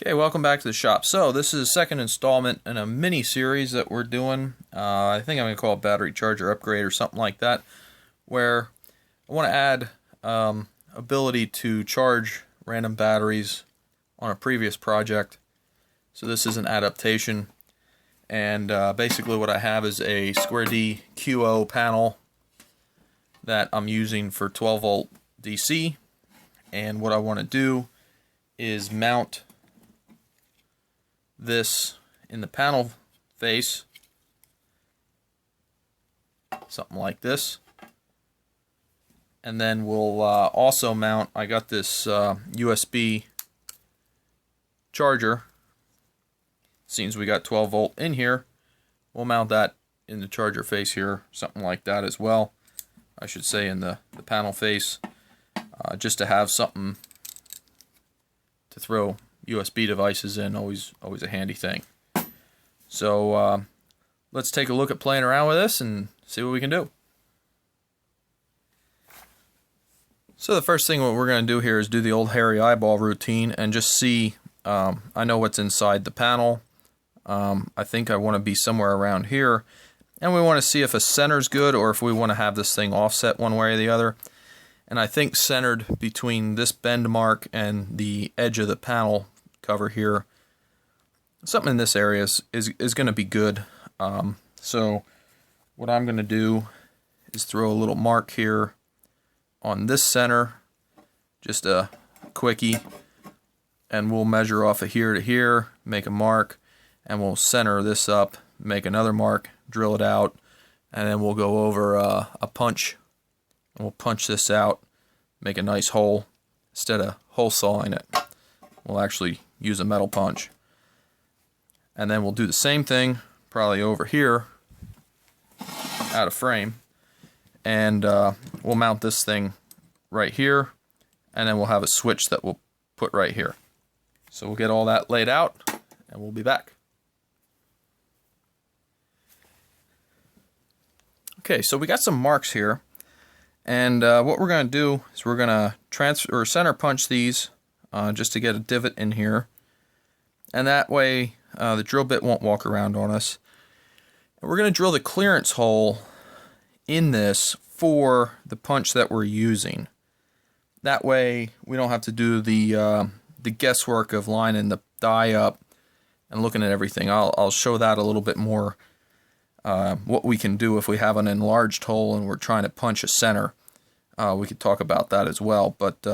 Okay, welcome back to the shop. So this is the second installment in a mini series that we're doing. I think I'm going to call it battery charger upgrade or something like that, where I want to add ability to charge random batteries on a previous project. So this is an adaptation, and basically what I have is a square D QO panel that I'm using for 12 volt DC, and what I want to do is mount this in the panel face, something like this, and then we'll also mount, I got this USB charger. Seems we got 12 volt in here, we'll mount that in the charger face here, something like that as well. I should say in the panel face, just to have something to throw USB devices in, always a handy thing. So let's take a look at playing around with this and see what we can do. So the first thing what we're going to do here is do the old hairy eyeball routine and just see, I know what's inside the panel. I think I want to be somewhere around here, and we want to see if a center's good or if we want to have this thing offset one way or the other. And I think centered between this bend mark and the edge of the panel cover here, something in this area is going to be good. So what I'm going to do is throw a little mark here on this center, just a quickie, and we'll measure off of here to here, make a mark, and we'll center this up, make another mark, drill it out, and then we'll go over a punch. We'll punch this out, make a nice hole. Instead of hole sawing it, we'll actually use a metal punch. And then we'll do the same thing, probably over here, out of frame. And we'll mount this thing right here, and then we'll have a switch that we'll put right here. So we'll get all that laid out, and we'll be back. Okay, so we got some marks here. And what we're going to do is we're going to transfer or center punch these just to get a divot in here, and that way the drill bit won't walk around on us. And we're going to drill the clearance hole in this for the punch that we're using. That way we don't have to do the guesswork of lining the die up and looking at everything. I'll show that a little bit more. What we can do if we have an enlarged hole and we're trying to punch a center. We could talk about that as well, but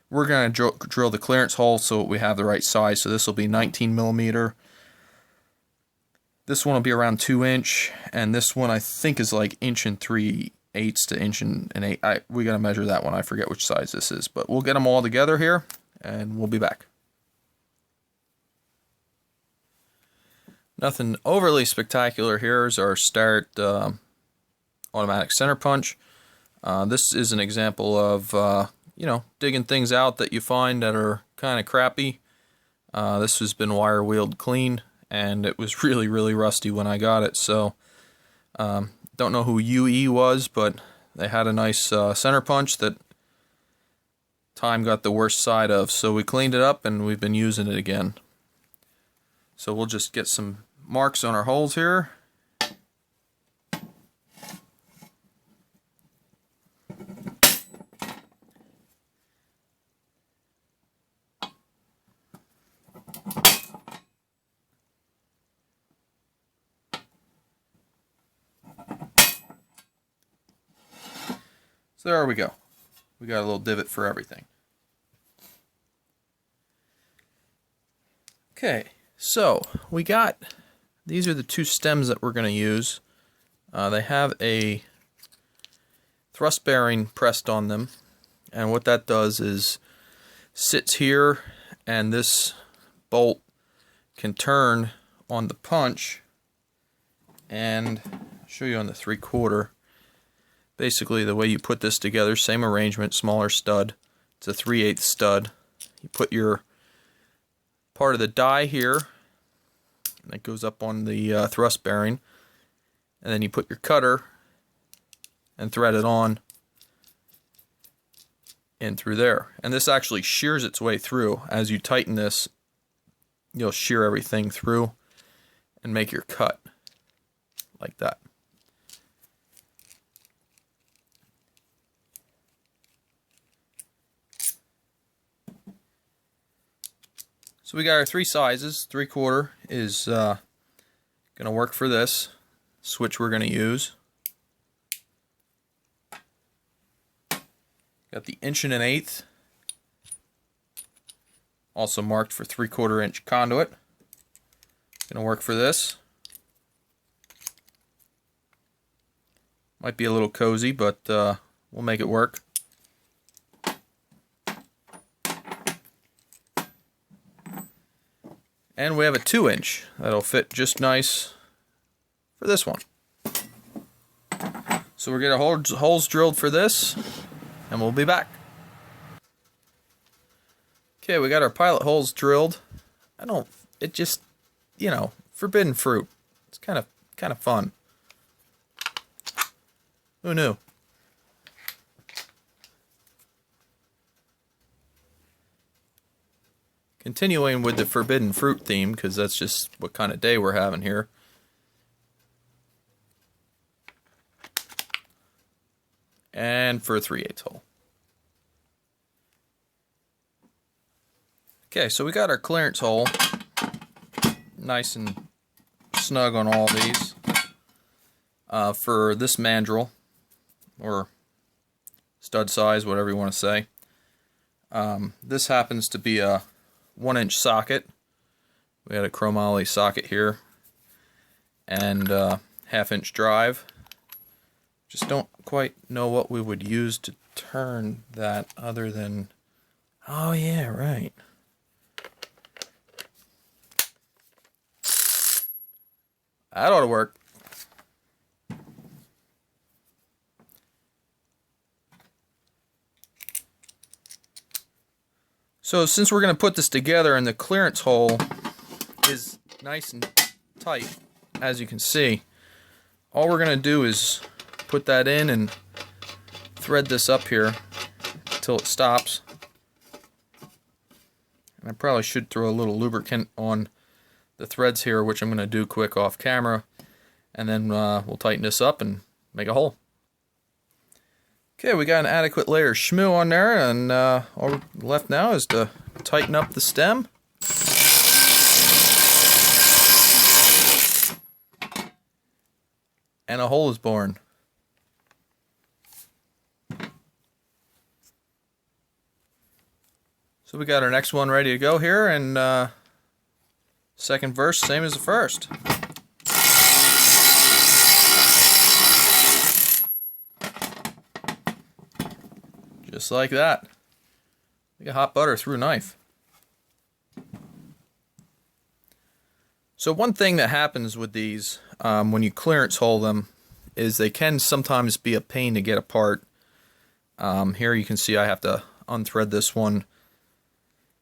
we're going to drill the clearance hole so we have the right size. So this will be 19 millimeter. This one will be around 2 inch, and this one I think is like 1 3/8 to 1 1/8. We got to measure that one. I forget which size this is, but we'll get them all together here, and we'll be back. Nothing overly spectacular here is our start automatic center punch. This is an example of, digging things out that you find that are kind of crappy. This has been wire wheeled clean, and it was really, really rusty when I got it. So, don't know who UE was, but they had a nice center punch that time got the worst side of. So we cleaned it up, and we've been using it again. So we'll just get some marks on our holes here. So there we go. We got a little divot for everything. Okay, so we got, these are the two stems that we're going to use. They have a thrust bearing pressed on them, and what that does is sits here, and this bolt can turn on the punch, and I'll show you on the 3/4. Basically the way you put this together, same arrangement, smaller stud. It's a 3/8 stud. You put your part of the die here, and that goes up on the thrust bearing, and then you put your cutter and thread it on in through there. And this actually shears its way through. As you tighten this, you'll shear everything through and make your cut like that. So we got our three sizes. 3/4 is going to work for this switch we're going to use. Got the 1 1/8, also marked for 3/4 inch conduit. Going to work for this. Might be a little cozy, but we'll make it work. And we have a 2-inch that'll fit just nice for this one. So we're going to get holes drilled for this, and we'll be back. Okay, we got our pilot holes drilled. It just, you know, forbidden fruit. It's kind of fun. Who knew? Continuing with the forbidden fruit theme, because that's just what kind of day we're having here. And for a 3/8 hole. Okay, so we got our clearance hole nice and snug on all these. For this mandrel, or stud size, whatever you want to say. This happens to be a 1-inch socket. We had a chromoly socket here, and 1/2-inch drive. Just don't quite know what we would use to turn that other than, oh yeah, right. That ought to work. So since we're going to put this together and the clearance hole is nice and tight, as you can see, all we're going to do is put that in and thread this up here until it stops. And I probably should throw a little lubricant on the threads here, which I'm going to do quick off camera, and then we'll tighten this up and make a hole. Okay, we got an adequate layer of shmoo on there, and all left now is to tighten up the stem. And a hole is born. So we got our next one ready to go here, and second verse, same as the first. Just like that. Like a hot butter through a knife. So one thing that happens with these, when you clearance hole them, is they can sometimes be a pain to get apart. Here you can see I have to unthread this one.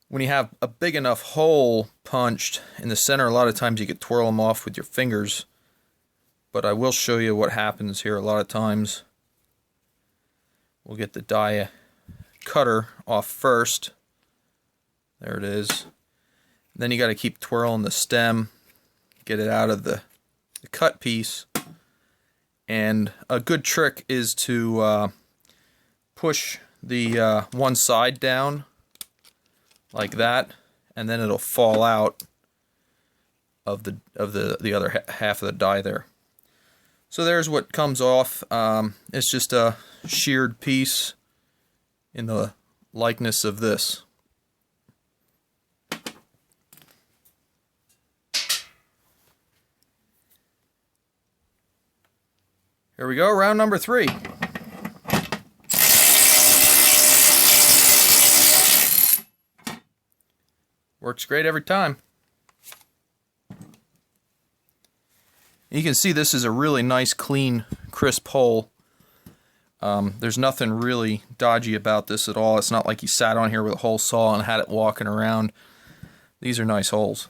When you have a big enough hole punched in the center, a lot of times you could twirl them off with your fingers. But I will show you what happens here a lot of times. We'll get the die cutter off first. There it is. Then you got to keep twirling the stem, get it out of the cut piece. And a good trick is to push the one side down like that, and then it'll fall out of the other half of the die there. So there's what comes off. It's just a sheared piece in the likeness of this. Here we go, round number 3. Works great every time. You can see this is a really nice, clean, crisp hole. There's nothing really dodgy about this at all. It's not like you sat on here with a hole saw and had it walking around. These are nice holes.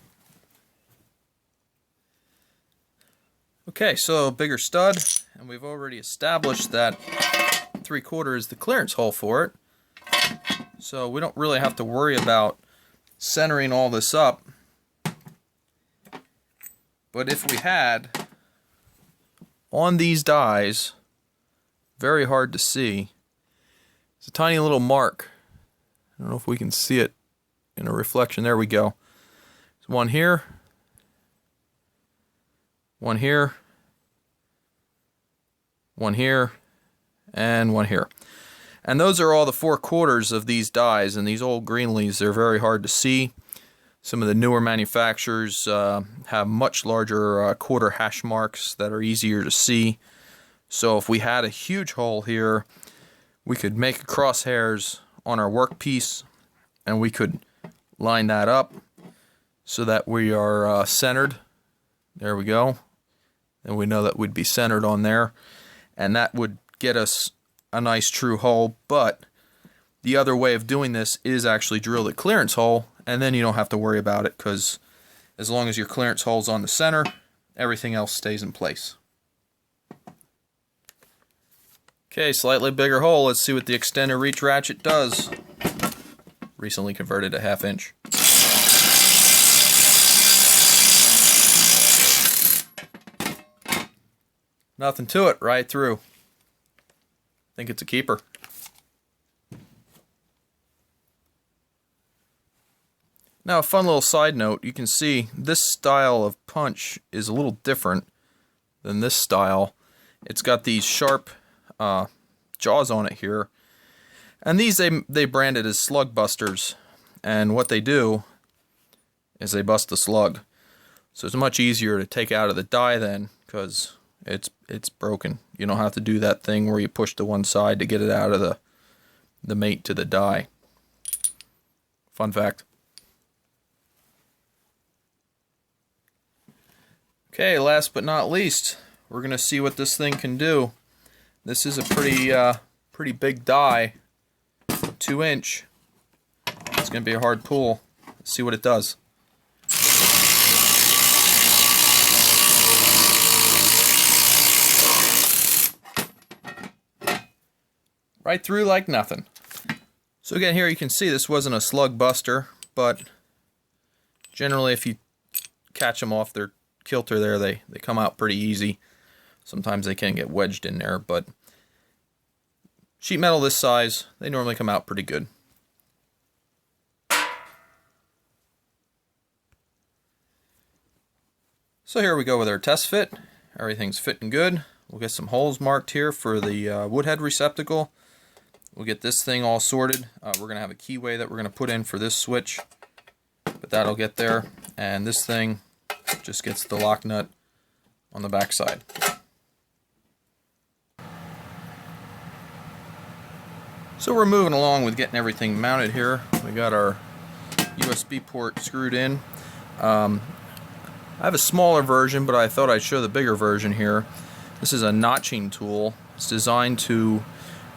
Okay, so bigger stud, and we've already established that 3/4 is the clearance hole for it. So we don't really have to worry about centering all this up. But if we had, on these dies, very hard to see, it's a tiny little mark. I don't know if we can see it in a reflection. There we go. There's one here, one here, one here, and one here. And those are all the 4/4 of these dies, and these old Greenleys, they're very hard to see. Some of the newer manufacturers have much larger quarter hash marks that are easier to see. So if we had a huge hole here, we could make crosshairs on our workpiece, and we could line that up so that we are centered. There we go. And we know that we'd be centered on there. And that would get us a nice true hole. But the other way of doing this is actually drill the clearance hole, and then you don't have to worry about it, because as long as your clearance hole's on the center, everything else stays in place. Okay, slightly bigger hole. Let's see what the extended reach ratchet does. Recently converted to 1/2 inch. Nothing to it, right through. I think it's a keeper. Now, a fun little side note, you can see this style of punch is a little different than this style. It's got these sharp jaws on it here. And these they branded as slug busters. And what they do is they bust the slug. So it's much easier to take out of the die then, because it's broken. You don't have to do that thing where you push to one side to get it out of the mate to the die. Fun fact. Okay, last but not least, we're going to see what this thing can do. This is a pretty big die, 2 inch. It's going to be a hard pull. Let's see what it does. Right through like nothing. So again, here you can see this wasn't a slug buster, but generally if you catch them off their kilter there, they come out pretty easy. Sometimes they can get wedged in there, but sheet metal this size, they normally come out pretty good. So here we go with our test fit. Everything's fitting good. We'll get some holes marked here for the wood head receptacle. We'll get this thing all sorted. We're going to have a keyway that we're going to put in for this switch, but that'll get there. And this thing just gets the lock nut on the back side. So we're moving along with getting everything mounted here. We got our USB port screwed in. I have a smaller version, but I thought I'd show the bigger version here. This is a notching tool. It's designed to,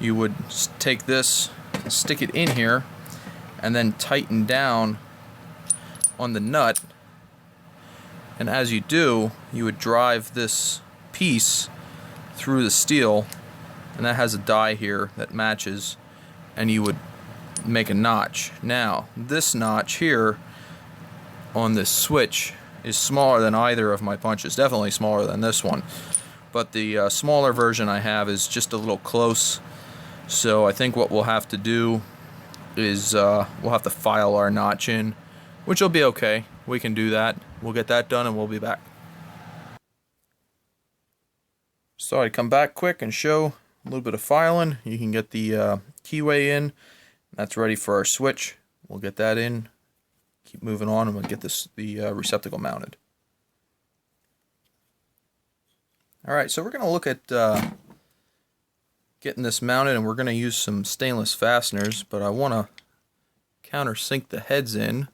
you would take this, stick it in here, and then tighten down on the nut. And as you do, you would drive this piece through the steel, and that has a die here that matches, and you would make a notch. Now, this notch here on this switch is smaller than either of my punches, definitely smaller than this one. But the smaller version I have is just a little close, so I think what we'll have to do is we'll have to file our notch in, which will be okay. We can do that. We'll get that done and we'll be back. So I'd come back quick and show a little bit of filing. You can get the keyway in. That's ready for our switch. We'll get that in. Keep moving on and we'll get the receptacle mounted. Alright, so we're going to look at getting this mounted, and we're going to use some stainless fasteners, but I want to countersink the heads in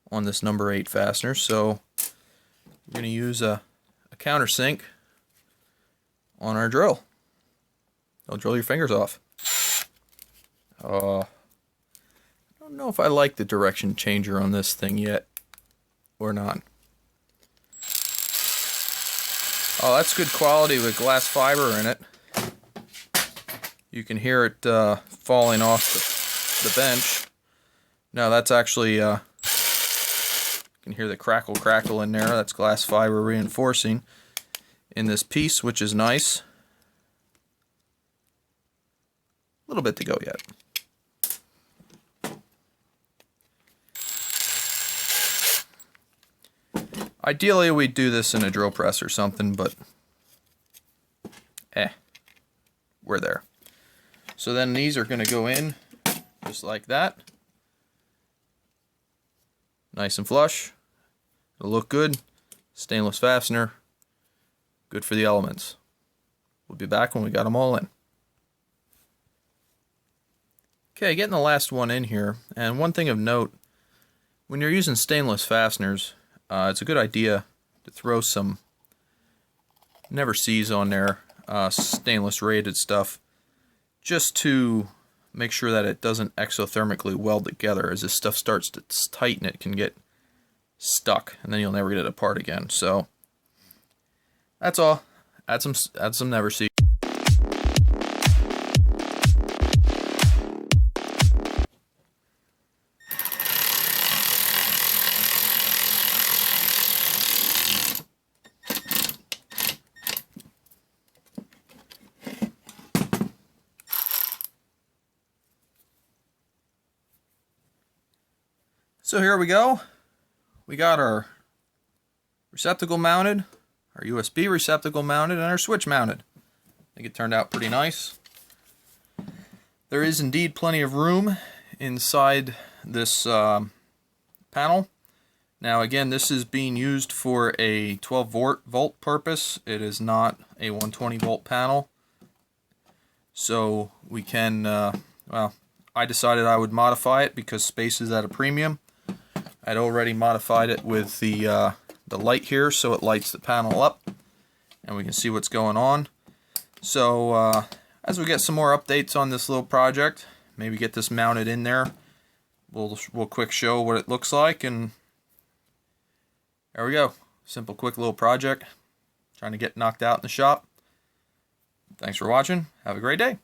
on this number 8 fastener, so we're going to use a countersink on our drill. Don't drill your fingers off. I don't know if I like the direction changer on this thing yet, or not. Oh, that's good quality with glass fiber in it. You can hear it falling off the bench. No, that's actually, you can hear the crackle in there. That's glass fiber reinforcing in this piece, which is nice. A little bit to go yet. Ideally, we'd do this in a drill press or something, but we're there. So then these are going to go in just like that. Nice and flush. It'll look good. Stainless fastener. Good for the elements. We'll be back when we got them all in. Okay, getting the last one in here. And one thing of note, when you're using stainless fasteners, it's a good idea to throw some never sees on there, stainless rated stuff, just to make sure that it doesn't exothermically weld together. As this stuff starts to tighten, it can get stuck, and then you'll never get it apart again. So that's all. Add some never see. So here we go. We got our receptacle mounted, our USB receptacle mounted, and our switch mounted. I think it turned out pretty nice. There is indeed plenty of room inside this panel. Now again, this is being used for a 12 volt purpose. It is not a 120 volt panel. So we can, well, I decided I would modify it because space is at a premium. I'd already modified it with the light here, so it lights the panel up, and we can see what's going on. So as we get some more updates on this little project, maybe get this mounted in there, we'll quick show what it looks like, and there we go. Simple, quick little project. Trying to get knocked out in the shop. Thanks for watching. Have a great day.